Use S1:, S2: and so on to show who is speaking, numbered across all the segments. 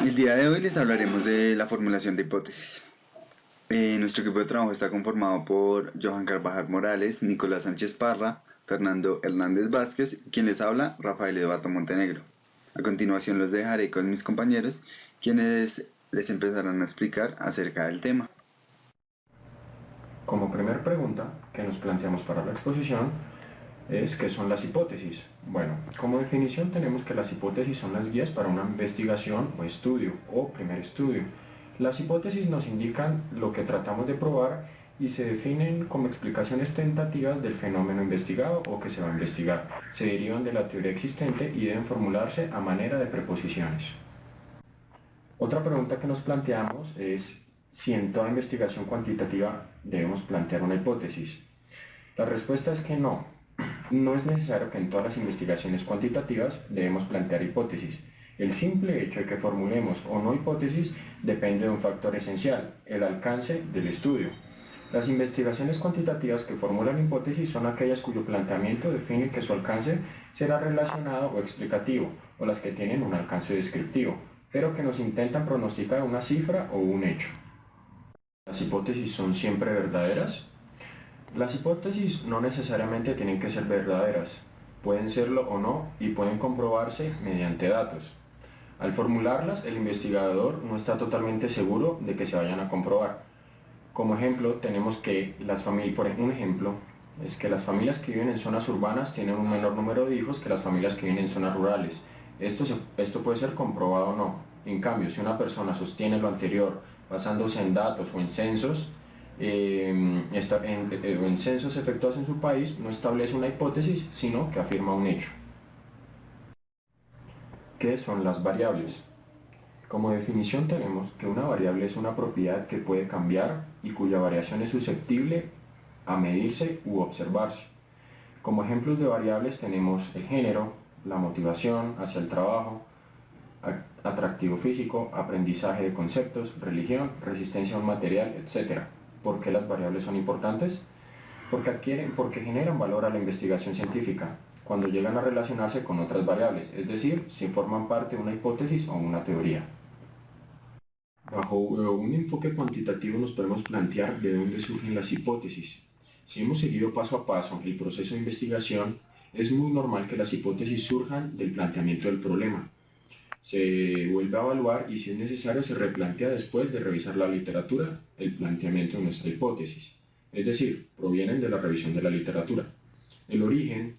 S1: El día de hoy les hablaremos de la formulación de hipótesis. Nuestro equipo de trabajo está conformado por Johan Carvajal Morales, Nicolás Sánchez Parra, Fernando Hernández Vázquez y quien les habla, Rafael Eduardo Montenegro. A continuación los dejaré con mis compañeros, quienes les empezarán a explicar acerca del tema.
S2: Como primera pregunta que nos planteamos para la exposición es ¿qué son las hipótesis? Bueno, como definición tenemos que las hipótesis son las guías para una investigación o estudio o primer estudio. Las hipótesis nos indican lo que tratamos de probar y se definen como explicaciones tentativas del fenómeno investigado o que se va a investigar. Se derivan de la teoría existente y deben formularse a manera de preposiciones. Otra pregunta que nos planteamos es si en toda investigación cuantitativa debemos plantear una hipótesis. La respuesta es que no. No es necesario que en todas las investigaciones cuantitativas debemos plantear hipótesis. El simple hecho de que formulemos o no hipótesis depende de un factor esencial, el alcance del estudio. Las investigaciones cuantitativas que formulan hipótesis son aquellas cuyo planteamiento define que su alcance será relacionado o explicativo, o las que tienen un alcance descriptivo, pero que nos intentan pronosticar una cifra o un hecho. ¿Las hipótesis son siempre verdaderas? Las hipótesis no necesariamente tienen que ser verdaderas, pueden serlo o no y pueden comprobarse mediante datos. Al formularlas, el investigador no está totalmente seguro de que se vayan a comprobar. Como ejemplo, tenemos que un ejemplo es que las familias que viven en zonas urbanas tienen un menor número de hijos que las familias que viven en zonas rurales. Esto puede ser comprobado o no. En cambio, si una persona sostiene lo anterior basándose en datos o en censos, en censos efectuados en su país, no establece una hipótesis, sino que afirma un hecho. ¿Qué son las variables? Como definición tenemos que una variable es una propiedad que puede cambiar y cuya variación es susceptible a medirse u observarse. Como ejemplos de variables tenemos el género, la motivación hacia el trabajo, atractivo físico, aprendizaje de conceptos, religión, resistencia a un material, etc. ¿Por qué las variables son importantes? Porque generan valor a la investigación científica cuando llegan a relacionarse con otras variables, es decir, si forman parte de una hipótesis o una teoría. Bajo un enfoque cuantitativo nos podemos plantear de dónde surgen las hipótesis. Si hemos seguido paso a paso el proceso de investigación, es muy normal que las hipótesis surjan del planteamiento del problema. Se vuelve a evaluar y si es necesario se replantea después de revisar la literatura el planteamiento de nuestra hipótesis. Es decir, provienen de la revisión de la literatura. El origen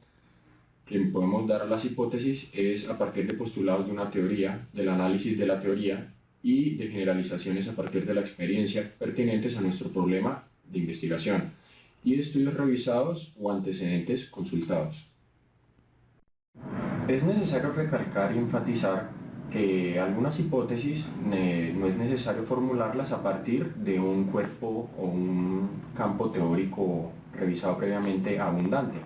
S2: que podemos dar a las hipótesis es a partir de postulados de una teoría, del análisis de la teoría y de generalizaciones a partir de la experiencia pertinentes a nuestro problema de investigación y de estudios revisados o antecedentes consultados. Es necesario recalcar y enfatizar que algunas hipótesis no es necesario formularlas a partir de un cuerpo o un campo teórico revisado previamente abundante.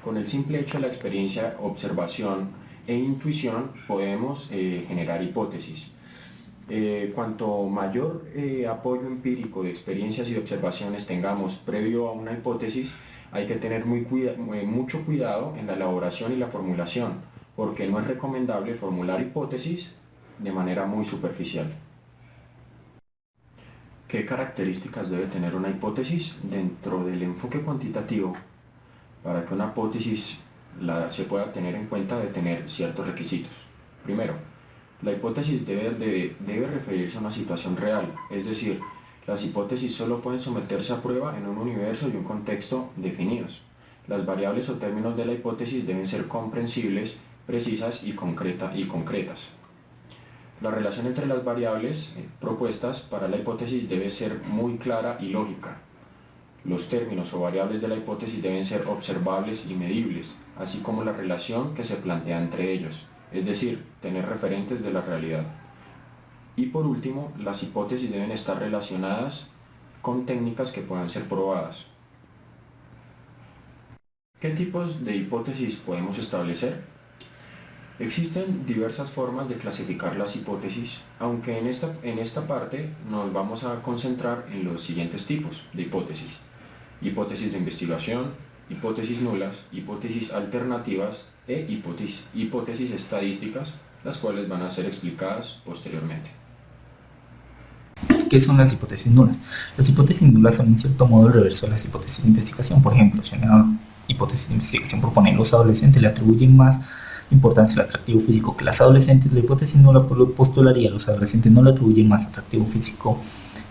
S2: Con el simple hecho de la experiencia, observación e intuición podemos generar hipótesis. Cuanto mayor apoyo empírico de experiencias y de observaciones tengamos previo a una hipótesis, hay que tener mucho cuidado en la elaboración y la formulación, porque no es recomendable formular hipótesis de manera muy superficial. ¿Qué características debe tener una hipótesis? Dentro del enfoque cuantitativo, para que una hipótesis se pueda tener en cuenta, debe tener ciertos requisitos. Primero, la hipótesis debe referirse a una situación real, es decir, las hipótesis solo pueden someterse a prueba en un universo y un contexto definidos. Las variables o términos de la hipótesis deben ser comprensibles, precisas y concretas. La relación entre las variables propuestas para la hipótesis debe ser muy clara y lógica. Los términos o variables de la hipótesis deben ser observables y medibles, así como la relación que se plantea entre ellos, es decir, tener referentes de la realidad. Y por último, las hipótesis deben estar relacionadas con técnicas que puedan ser probadas. ¿Qué tipos de hipótesis podemos establecer? Existen diversas formas de clasificar las hipótesis, aunque en esta parte nos vamos a concentrar en los siguientes tipos de hipótesis: hipótesis de investigación, hipótesis nulas, hipótesis alternativas e hipótesis estadísticas, las cuales van a ser explicadas posteriormente.
S3: ¿qué son las hipótesis nulas? Las hipótesis nulas son en cierto modo el reverso de las hipótesis de investigación. Por ejemplo, si una hipótesis de investigación propone que los adolescentes le atribuyen más importancia al atractivo físico que las adolescentes, la hipótesis nula postularía a los adolescentes no le atribuyen más atractivo físico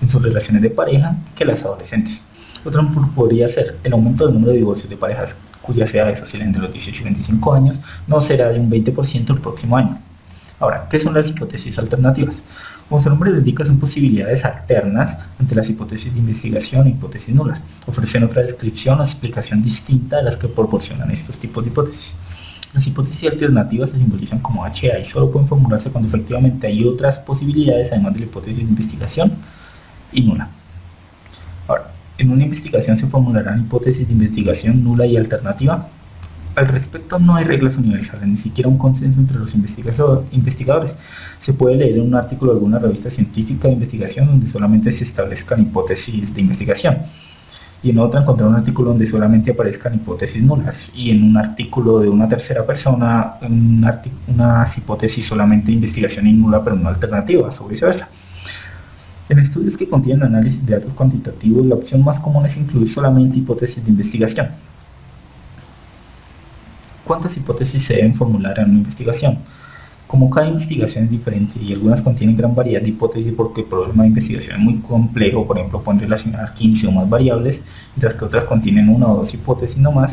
S3: en sus relaciones de pareja que las adolescentes. Otra podría ser el aumento del número de divorcios de parejas cuyas edades oscilan entre los 18 y 25 años no será de un 20% el próximo año. Ahora, ¿qué son las hipótesis alternativas? Como su nombre le indica, son posibilidades alternas ante las hipótesis de investigación e hipótesis nulas. Ofrecen otra descripción o explicación distinta a las que proporcionan estos tipos de hipótesis. Las hipótesis alternativas se simbolizan como HA y solo pueden formularse cuando efectivamente hay otras posibilidades además de la hipótesis de investigación y nula. Ahora, en una investigación se formularán hipótesis de investigación nula y alternativa. Al respecto no hay reglas universales, ni siquiera un consenso entre los investigadores. Se puede leer en un artículo de alguna revista científica de investigación donde solamente se establezcan hipótesis de investigación, y en otra encontrar un artículo donde solamente aparezcan hipótesis nulas, y en un artículo de una tercera persona unas hipótesis solamente de investigación y nula pero no alternativas, o viceversa. En estudios que contienen análisis de datos cuantitativos, la opción más común es incluir solamente hipótesis de investigación. ¿Cuántas hipótesis se deben formular en una investigación? Como cada investigación es diferente y algunas contienen gran variedad de hipótesis porque el problema de investigación es muy complejo, por ejemplo pueden relacionar 15 o más variables, mientras que otras contienen una o dos hipótesis no más,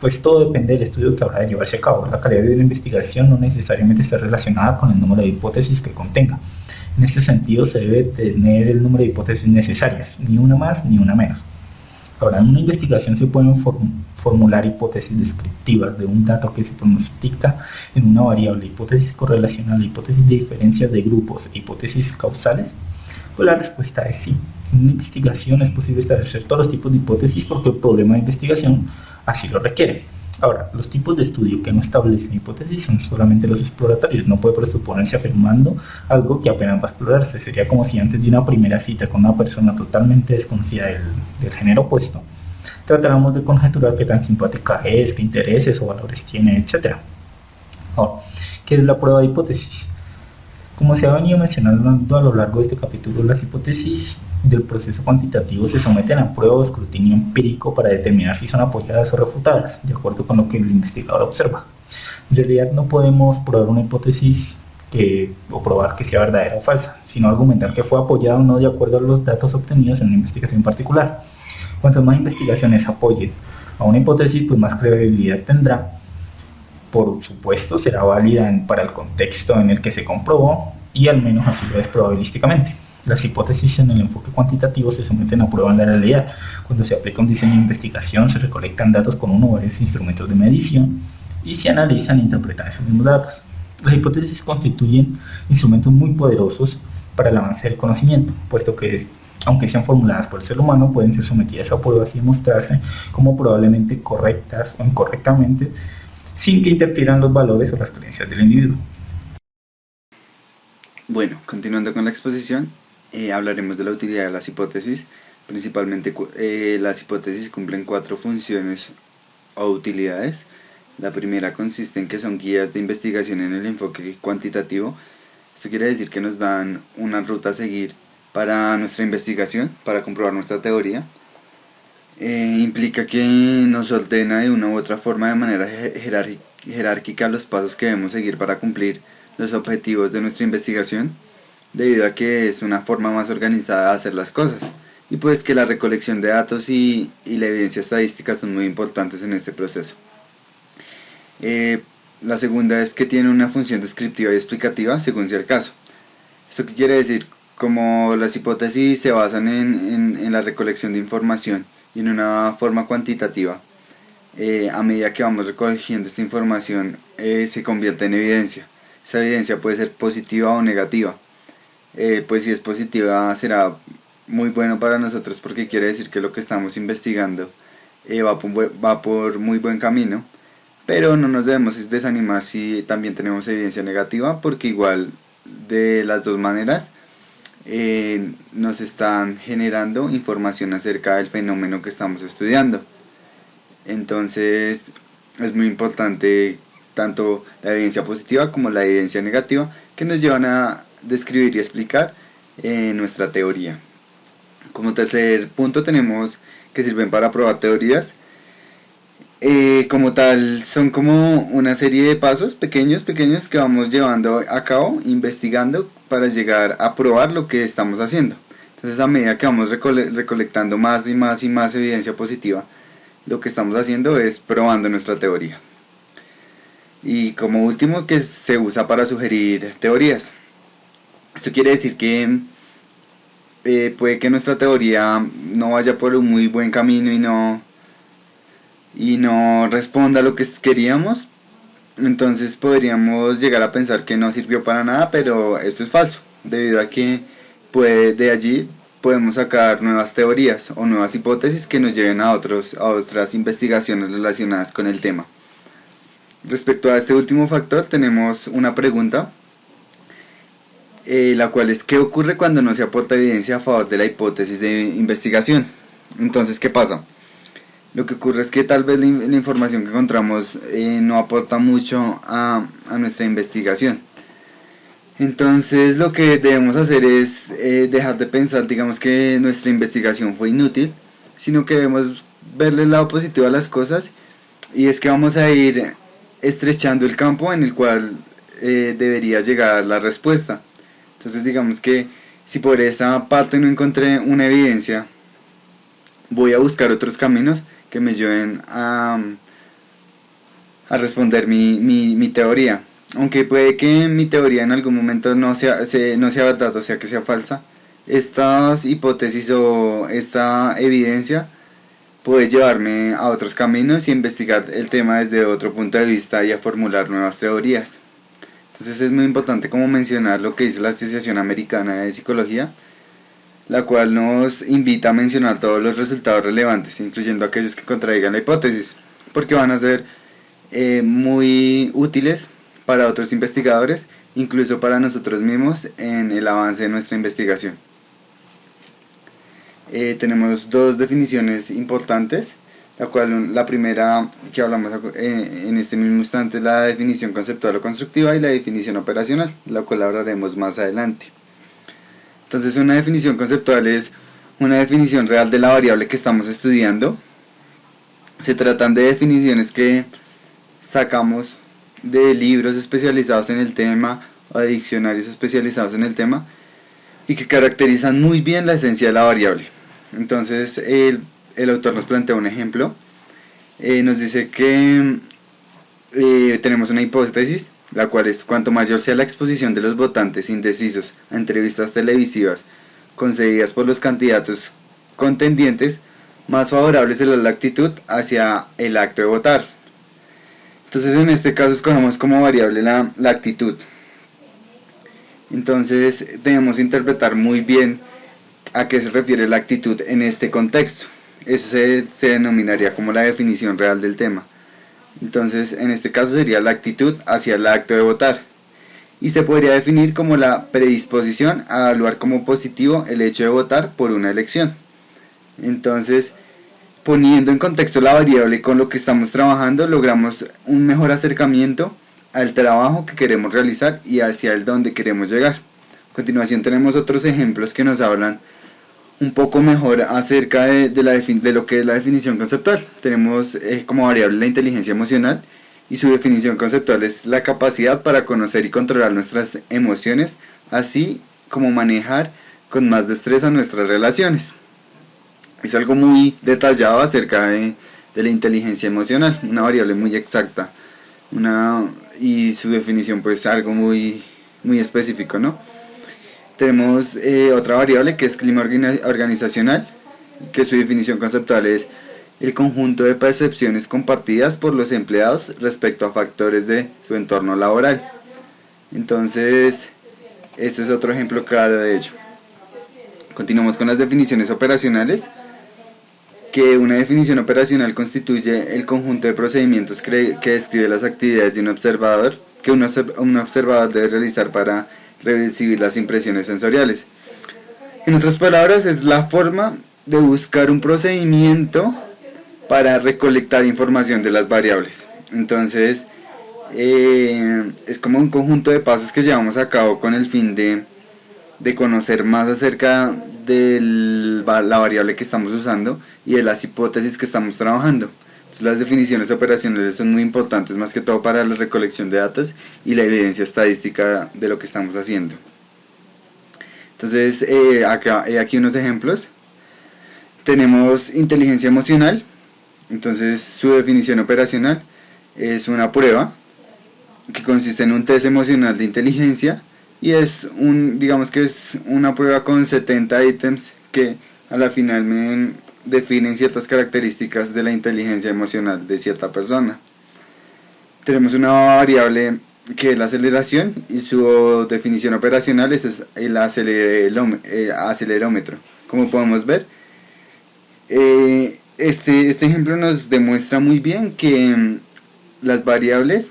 S3: pues todo depende del estudio que habrá de llevarse a cabo. La calidad de una investigación no necesariamente está relacionada con el número de hipótesis que contenga. En este sentido se debe tener el número de hipótesis necesarias, ni una más ni una menos. Ahora, en una investigación se pueden formular hipótesis descriptivas de un dato que se pronostica en una variable, hipótesis correlacional, hipótesis de diferencias de grupos, hipótesis causales. Pues la respuesta es sí. En una investigación es posible establecer todos los tipos de hipótesis porque el problema de investigación así lo requiere. Ahora, los tipos de estudio que no establecen hipótesis son solamente los exploratorios. No puede presuponerse afirmando algo que apenas va a explorarse. Sería como si antes de una primera cita con una persona totalmente desconocida del género opuesto, tratáramos de conjeturar qué tan simpática es, qué intereses o valores tiene, etc. Ahora, ¿qué es la prueba de hipótesis? Como se ha venido mencionando a lo largo de este capítulo, las hipótesis del proceso cuantitativo se someten a prueba o escrutinio empírico para determinar si son apoyadas o refutadas, de acuerdo con lo que el investigador observa. En realidad no podemos probar una hipótesis o probar que sea verdadera o falsa, sino argumentar que fue apoyada o no de acuerdo a los datos obtenidos en una investigación particular. Cuantas más investigaciones apoyen a una hipótesis, pues más credibilidad tendrá. Por supuesto, será válida para el contexto en el que se comprobó y al menos así lo es probabilísticamente. Las hipótesis en el enfoque cuantitativo se someten a prueba en la realidad. Cuando se aplica un diseño de investigación, se recolectan datos con uno o varios instrumentos de medición y se analizan e interpretan esos mismos datos. Las hipótesis constituyen instrumentos muy poderosos para el avance del conocimiento, puesto que, aunque sean formuladas por el ser humano, pueden ser sometidas a pruebas y demostrarse como probablemente correctas o incorrectamente, sin que interfieran los valores o las creencias del individuo.
S1: Bueno, continuando con la exposición, hablaremos de la utilidad de las hipótesis. Principalmente las hipótesis cumplen 4 funciones o utilidades. La primera consiste en que son guías de investigación en el enfoque cuantitativo. Esto quiere decir que nos dan una ruta a seguir para nuestra investigación, para comprobar nuestra teoría. Implica que nos ordena de una u otra forma de manera jerárquica los pasos que debemos seguir para cumplir los objetivos de nuestra investigación, debido a que es una forma más organizada de hacer las cosas, y pues que la recolección de datos y la evidencia estadística son muy importantes en este proceso. La segunda es que tiene una función descriptiva y explicativa según sea el caso. ¿Esto qué quiere decir? Como las hipótesis se basan en la recolección de información y en una forma cuantitativa, a medida que vamos recogiendo esta información se convierte en evidencia. Esa evidencia puede ser positiva o negativa. Pues si es positiva será muy bueno para nosotros porque quiere decir que lo que estamos investigando va por muy buen camino, pero no nos debemos desanimar si también tenemos evidencia negativa, porque igual de las dos maneras nos están generando información acerca del fenómeno que estamos estudiando. Entonces es muy importante tanto la evidencia positiva como la evidencia negativa, que nos llevan a describir y explicar nuestra teoría. Como tercer punto tenemos que sirven para probar teorías. Como tal, son como una serie de pasos pequeños que vamos llevando a cabo, investigando para llegar a probar lo que estamos haciendo. Entonces, a medida que vamos recolectando más y más evidencia positiva, lo que estamos haciendo es probando nuestra teoría. Y como último, que se usa para sugerir teorías. Esto quiere decir que puede que nuestra teoría no vaya por un muy buen camino y no responda a lo que queríamos. Entonces podríamos llegar a pensar que no sirvió para nada, pero esto es falso, debido a que de allí podemos sacar nuevas teorías o nuevas hipótesis que nos lleven a otras investigaciones relacionadas con el tema. Respecto a este último factor, tenemos una pregunta, la cual es: ¿qué ocurre cuando no se aporta evidencia a favor de la hipótesis de investigación? Entonces, ¿qué pasa? Lo que ocurre es que tal vez la información que encontramos no aporta mucho a nuestra investigación. Entonces, lo que debemos hacer es dejar de pensar, digamos, que nuestra investigación fue inútil, sino que debemos verle el lado positivo a las cosas, y es que vamos a ir estrechando el campo en el cual debería llegar la respuesta. Entonces, digamos que si por esa parte no encontré una evidencia, voy a buscar otros caminos que me lleven a responder mi teoría. Aunque puede que mi teoría en algún momento no sea verdad, o sea que sea falsa, estas hipótesis o esta evidencia puede llevarme a otros caminos y investigar el tema desde otro punto de vista y a formular nuevas teorías. Entonces es muy importante como mencionar lo que dice la Asociación Americana de Psicología, la cual nos invita a mencionar todos los resultados relevantes, incluyendo aquellos que contradigan la hipótesis, porque van a ser muy útiles para otros investigadores, incluso para nosotros mismos en el avance de nuestra investigación. Tenemos dos definiciones importantes, la primera que hablamos en este mismo instante es la definición conceptual o constructiva, y la definición operacional, la cual hablaremos más adelante. Entonces, una definición conceptual es una definición real de la variable que estamos estudiando. Se tratan de definiciones que sacamos de libros especializados en el tema o de diccionarios especializados en el tema y que caracterizan muy bien la esencia de la variable. Entonces, el autor nos plantea un ejemplo. Nos dice que tenemos una hipótesis, la cual es: cuanto mayor sea la exposición de los votantes indecisos a entrevistas televisivas concedidas por los candidatos contendientes, más favorable será la actitud hacia el acto de votar. Entonces, en este caso escogemos como variable la actitud. Entonces, debemos interpretar muy bien a qué se refiere la actitud en este contexto. Eso se denominaría como la definición real del tema. Entonces, en este caso sería la actitud hacia el acto de votar, y se podría definir como la predisposición a evaluar como positivo el hecho de votar por una elección. Entonces, poniendo en contexto la variable con lo que estamos trabajando, logramos un mejor acercamiento al trabajo que queremos realizar y hacia el donde queremos llegar. A continuación tenemos otros ejemplos que nos hablan un poco mejor acerca de lo que es la definición conceptual. Tenemos como variable la inteligencia emocional, y su definición conceptual es la capacidad para conocer y controlar nuestras emociones, así como manejar con más destreza nuestras relaciones. Es algo muy detallado acerca de la inteligencia emocional, una variable muy exacta, y su definición pues algo muy específico, ¿no? Tenemos otra variable que es clima organizacional, que su definición conceptual es el conjunto de percepciones compartidas por los empleados respecto a factores de su entorno laboral. Entonces, este es otro ejemplo claro de ello. Continuamos con las definiciones operacionales, que una definición operacional constituye el conjunto de procedimientos que describe las actividades de un observador que un observador debe realizar para recibir las impresiones sensoriales. En otras palabras, es la forma de buscar un procedimiento para recolectar información de las variables. Entonces, es como un conjunto de pasos que llevamos a cabo con el fin de de conocer más acerca de la variable que estamos usando y de las hipótesis que estamos trabajando. Entonces, las definiciones operacionales son muy importantes, más que todo para la recolección de datos y la evidencia estadística de lo que estamos haciendo. Entonces, aquí unos ejemplos. Tenemos inteligencia emocional. Entonces, su definición operacional es una prueba que consiste en un test emocional de inteligencia, y digamos que es una prueba con 70 ítems que a la final me definen ciertas características de la inteligencia emocional de cierta persona. Tenemos una variable que es la aceleración, y su definición operacional es el acelerómetro. Como podemos ver, este ejemplo nos demuestra muy bien que las variables,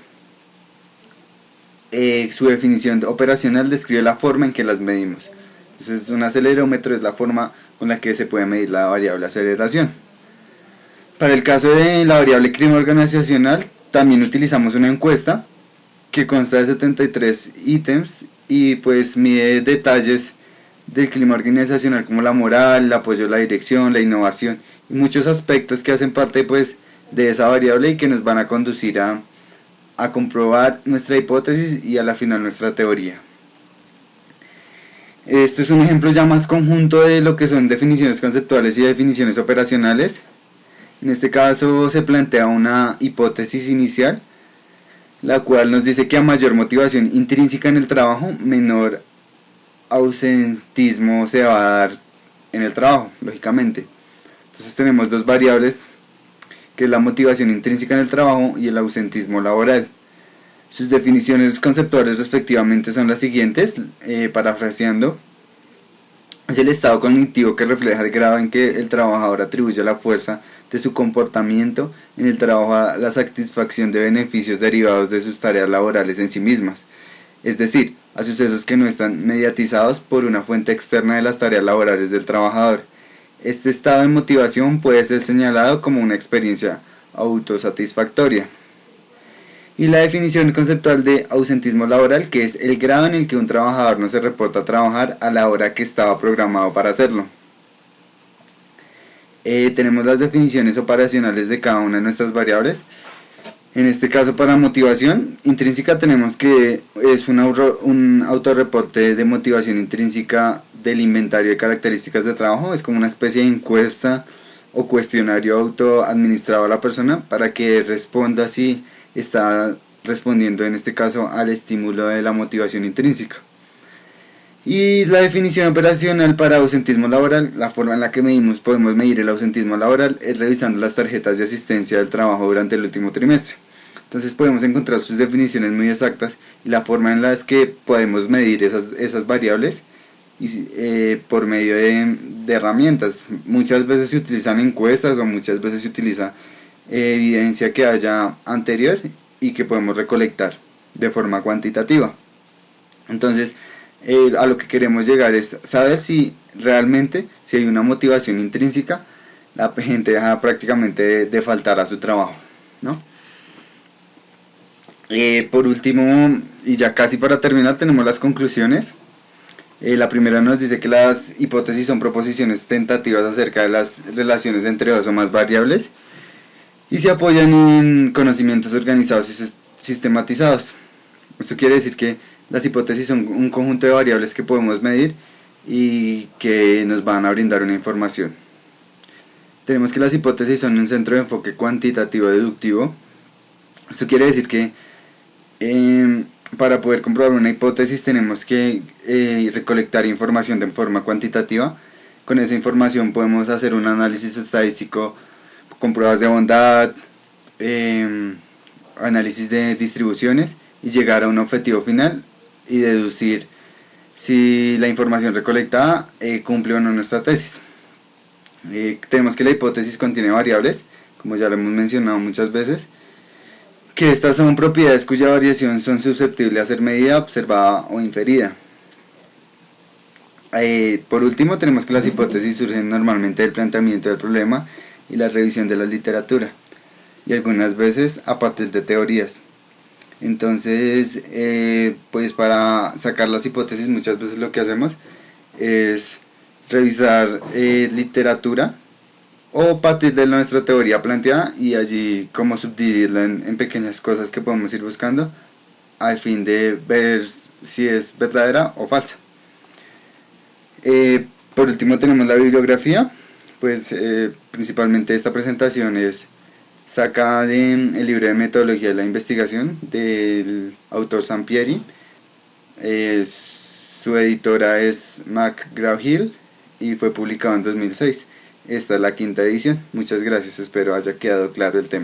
S1: su definición operacional describe la forma en que las medimos. Entonces, un acelerómetro es la forma con la que se puede medir la variable aceleración. Para el caso de la variable clima organizacional, también utilizamos una encuesta que consta de 73 ítems y pues mide detalles del clima organizacional como la moral, el apoyo a la dirección, la innovación y muchos aspectos que hacen parte pues de esa variable y que nos van a conducir a comprobar nuestra hipótesis y a la final nuestra teoría. Esto es un ejemplo ya más conjunto de lo que son definiciones conceptuales y definiciones operacionales. En este caso se plantea una hipótesis inicial, la cual nos dice que a mayor motivación intrínseca en el trabajo, menor ausentismo se va a dar en el trabajo, lógicamente. Entonces tenemos dos variables, que es la motivación intrínseca en el trabajo y el ausentismo laboral. Sus definiciones conceptuales respectivamente son las siguientes, parafraseando: es el estado cognitivo que refleja el grado en que el trabajador atribuye la fuerza de su comportamiento en el trabajo a la satisfacción de beneficios derivados de sus tareas laborales en sí mismas, es decir, a sucesos que no están mediatizados por una fuente externa de las tareas laborales del trabajador. Este estado de motivación puede ser señalado como una experiencia autosatisfactoria. Y la definición conceptual de ausentismo laboral, que es el grado en el que un trabajador no se reporta a trabajar a la hora que estaba programado para hacerlo. Tenemos las definiciones operacionales de cada una de nuestras variables. En este caso, para motivación intrínseca tenemos que es un autorreporte de motivación intrínseca del inventario de características de trabajo. Es como una especie de encuesta o cuestionario autoadministrado a la persona para que responda si está respondiendo, en este caso, al estímulo de la motivación intrínseca. Y la definición operacional para ausentismo laboral, la forma en la que podemos medir el ausentismo laboral es revisando las tarjetas de asistencia del trabajo durante el último trimestre. Entonces podemos encontrar sus definiciones muy exactas y la forma en la que podemos medir esas variables por medio de herramientas. Muchas veces se utilizan encuestas o muchas veces se utiliza evidencia que haya anterior y que podemos recolectar de forma cuantitativa. Entonces, a lo que queremos llegar es saber si realmente, si hay una motivación intrínseca, la gente deja prácticamente de faltar a su trabajo, ¿no? Por último, y ya casi para terminar, tenemos las conclusiones. La primera nos dice que las hipótesis son proposiciones tentativas acerca de las relaciones entre dos o más variables y se apoyan en conocimientos organizados y sistematizados. Esto quiere decir que las hipótesis son un conjunto de variables que podemos medir y que nos van a brindar una información. Tenemos que las hipótesis son un centro de enfoque cuantitativo deductivo. Esto quiere decir que para poder comprobar una hipótesis tenemos que recolectar información de forma cuantitativa. Con esa información podemos hacer un análisis estadístico con pruebas de bondad, análisis de distribuciones y llegar a un objetivo final y deducir si la información recolectada cumple o no nuestra tesis. Tenemos que la hipótesis contiene variables, como ya lo hemos mencionado muchas veces, que estas son propiedades cuya variación son susceptibles a ser medida, observada o inferida. Por último, tenemos que las hipótesis surgen normalmente del planteamiento del problema y la revisión de la literatura, y algunas veces a partir de teorías. Entonces, pues para sacar las hipótesis muchas veces lo que hacemos es revisar literatura o partir de nuestra teoría planteada y allí como subdividirla en pequeñas cosas que podemos ir buscando al fin de ver si es verdadera o falsa. Por último tenemos la bibliografía, pues principalmente esta presentación es sacada del libro de metodología de la investigación del autor Sampieri. Su editora es McGraw-Hill y fue publicado en 2006. Esta es la 5ª edición. Muchas gracias, espero haya quedado claro el tema.